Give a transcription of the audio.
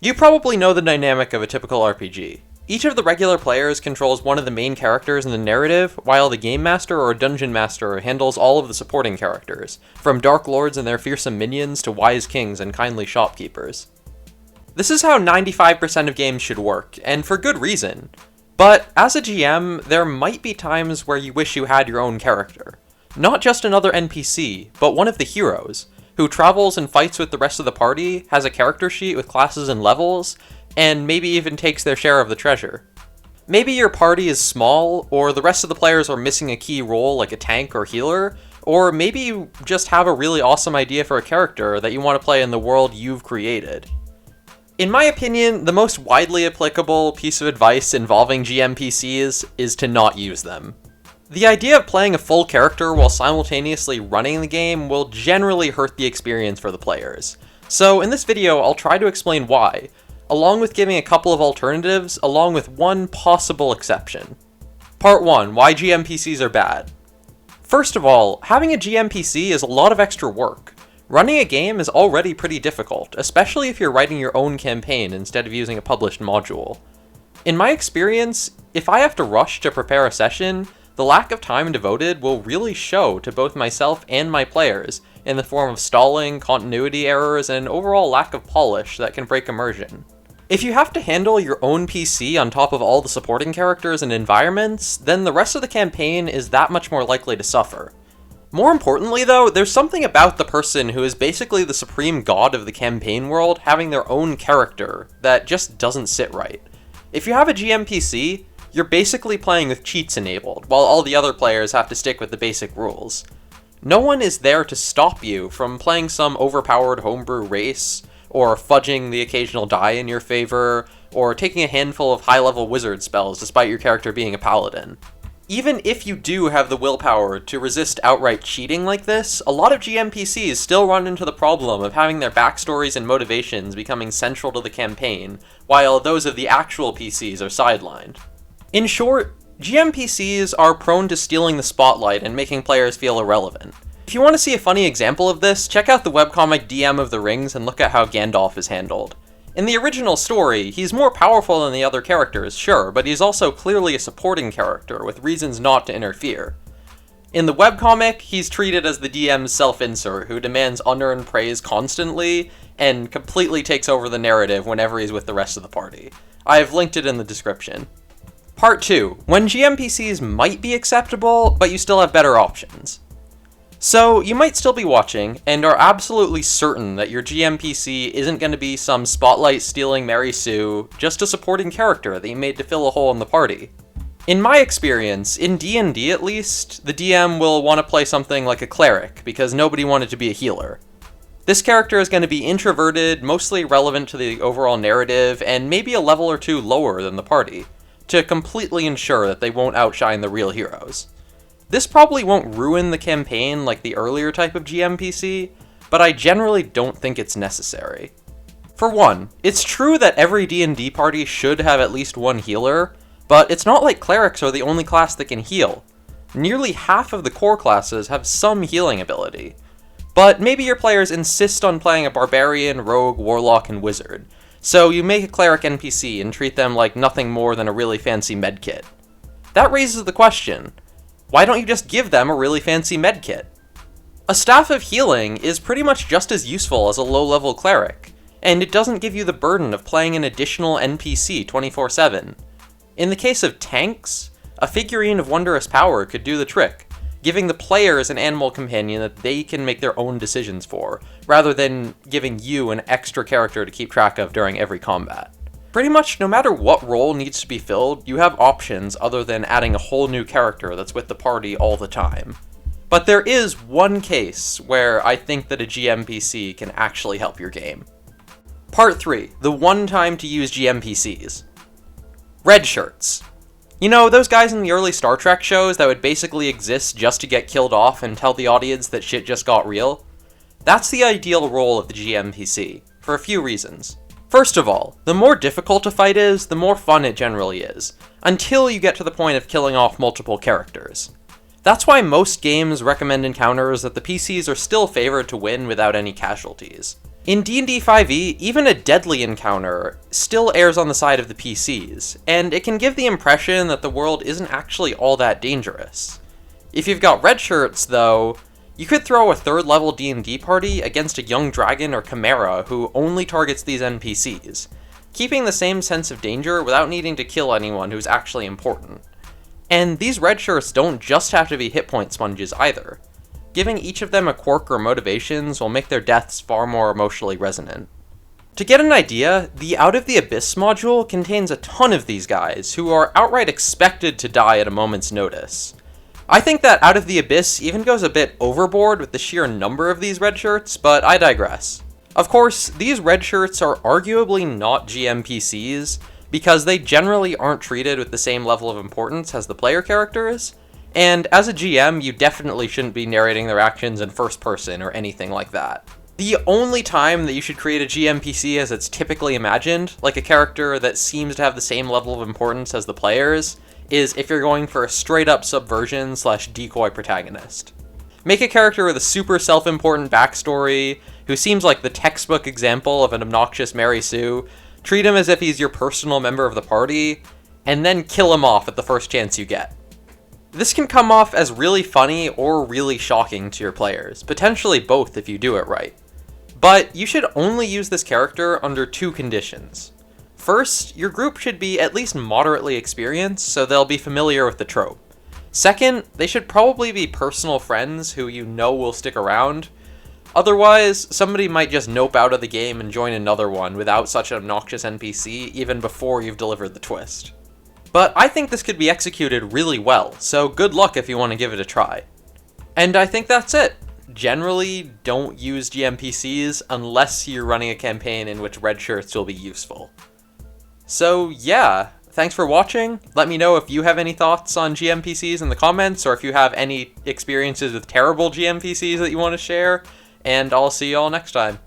You probably know the dynamic of a typical RPG. Each of the regular players controls one of the main characters in the narrative, while the Game Master or Dungeon Master handles all of the supporting characters, from Dark Lords and their fearsome minions to wise kings and kindly shopkeepers. This is how 95% of games should work, and for good reason. But as a GM, there might be times where you wish you had your own character. Not just another NPC, but one of the heroes, who travels and fights with the rest of the party, has a character sheet with classes and levels, and maybe even takes their share of the treasure. Maybe your party is small, or the rest of the players are missing a key role like a tank or healer, or maybe you just have a really awesome idea for a character that you want to play in the world you've created. In my opinion, the most widely applicable piece of advice involving gmpcs is to not use them. The idea of playing a full character while simultaneously running the game will generally hurt the experience for the players. So in this video, I'll try to explain why, along with giving a couple of alternatives, along with one possible exception. Part 1, why gmpcs are bad. First of all, having a gmpc is a lot of extra work. Running a game is already pretty difficult, especially if you're writing your own campaign instead of using a published module. In my experience, if I have to rush to prepare a session, the lack of time devoted will really show to both myself and my players in the form of stalling, continuity errors, and an overall lack of polish that can break immersion. If you have to handle your own PC on top of all the supporting characters and environments, then the rest of the campaign is that much more likely to suffer. More importantly though, there's something about the person who is basically the supreme god of the campaign world having their own character that just doesn't sit right. If you have a GMPC, you're basically playing with cheats enabled, while all the other players have to stick with the basic rules. No one is there to stop you from playing some overpowered homebrew race, or fudging the occasional die in your favor, or taking a handful of high-level wizard spells despite your character being a paladin. Even if you do have the willpower to resist outright cheating like this, a lot of GMPCs still run into the problem of having their backstories and motivations becoming central to the campaign, while those of the actual PCs are sidelined. In short, GMPCs are prone to stealing the spotlight and making players feel irrelevant. If you want to see a funny example of this, check out the webcomic DM of the Rings and look at how Gandalf is handled. In the original story, he's more powerful than the other characters, sure, but he's also clearly a supporting character with reasons not to interfere. In the webcomic, he's treated as the DM's self-insert who demands unearned praise constantly and completely takes over the narrative whenever he's with the rest of the party. I've linked it in the description. Part 2, when GMPCs might be acceptable, but you still have better options. So, you might still be watching, and are absolutely certain that your GMPC isn't going to be some spotlight-stealing Mary Sue, just a supporting character that you made to fill a hole in the party. In my experience, in D&D at least, the DM will want to play something like a cleric, because nobody wanted to be a healer. This character is going to be introverted, mostly relevant to the overall narrative, and maybe a level or two lower than the party, to completely ensure that they won't outshine the real heroes. This probably won't ruin the campaign like the earlier type of GMPC, but I generally don't think it's necessary. For one, it's true that every D&D party should have at least one healer, but it's not like clerics are the only class that can heal. Nearly half of the core classes have some healing ability. But maybe your players insist on playing a barbarian, rogue, warlock, and wizard, so you make a cleric NPC and treat them like nothing more than a really fancy medkit. That raises the question, why don't you just give them a really fancy medkit? A staff of healing is pretty much just as useful as a low-level cleric, and it doesn't give you the burden of playing an additional NPC 24/7. In the case of tanks, a figurine of wondrous power could do the trick, giving the players an animal companion that they can make their own decisions for, rather than giving you an extra character to keep track of during every combat. Pretty much no matter what role needs to be filled, you have options other than adding a whole new character that's with the party all the time. But there is one case where I think that a GMPC can actually help your game. Part 3, the one time to use GMPCs. Red shirts. You know, those guys in the early Star Trek shows that would basically exist just to get killed off and tell the audience that shit just got real? That's the ideal role of the GMPC, for a few reasons. First of all, the more difficult a fight is, the more fun it generally is, until you get to the point of killing off multiple characters. That's why most games recommend encounters that the PCs are still favored to win without any casualties. In D&D 5e, even a deadly encounter still errs on the side of the PCs, and it can give the impression that the world isn't actually all that dangerous. If you've got red shirts, though, you could throw a 3rd level D&D party against a young dragon or chimera who only targets these NPCs, keeping the same sense of danger without needing to kill anyone who's actually important. And these red shirts don't just have to be hit point sponges either. Giving each of them a quirk or motivations will make their deaths far more emotionally resonant. To get an idea, the Out of the Abyss module contains a ton of these guys, who are outright expected to die at a moment's notice. I think that Out of the Abyss even goes a bit overboard with the sheer number of these red shirts, but I digress. Of course, these red shirts are arguably not gmpcs, because they generally aren't treated with the same level of importance as the player characters, and as a GM, you definitely shouldn't be narrating their actions in first person or anything like that. The only time that you should create a GMPC as it's typically imagined, like a character that seems to have the same level of importance as the players, is if you're going for a straight up subversion / decoy protagonist. Make a character with a super self-important backstory, who seems like the textbook example of an obnoxious Mary Sue, treat him as if he's your personal member of the party, and then kill him off at the first chance you get. This can come off as really funny or really shocking to your players, potentially both if you do it right. But you should only use this character under 2 conditions. First, your group should be at least moderately experienced, so they'll be familiar with the trope. Second, they should probably be personal friends who you know will stick around. Otherwise, somebody might just nope out of the game and join another one without such an obnoxious NPC even before you've delivered the twist. But I think this could be executed really well, so good luck if you want to give it a try. And I think that's it. Generally, don't use GMPCs unless you're running a campaign in which red shirts will be useful. So yeah, thanks for watching. Let me know if you have any thoughts on GMPCs in the comments, or if you have any experiences with terrible GMPCs that you want to share, and I'll see you all next time.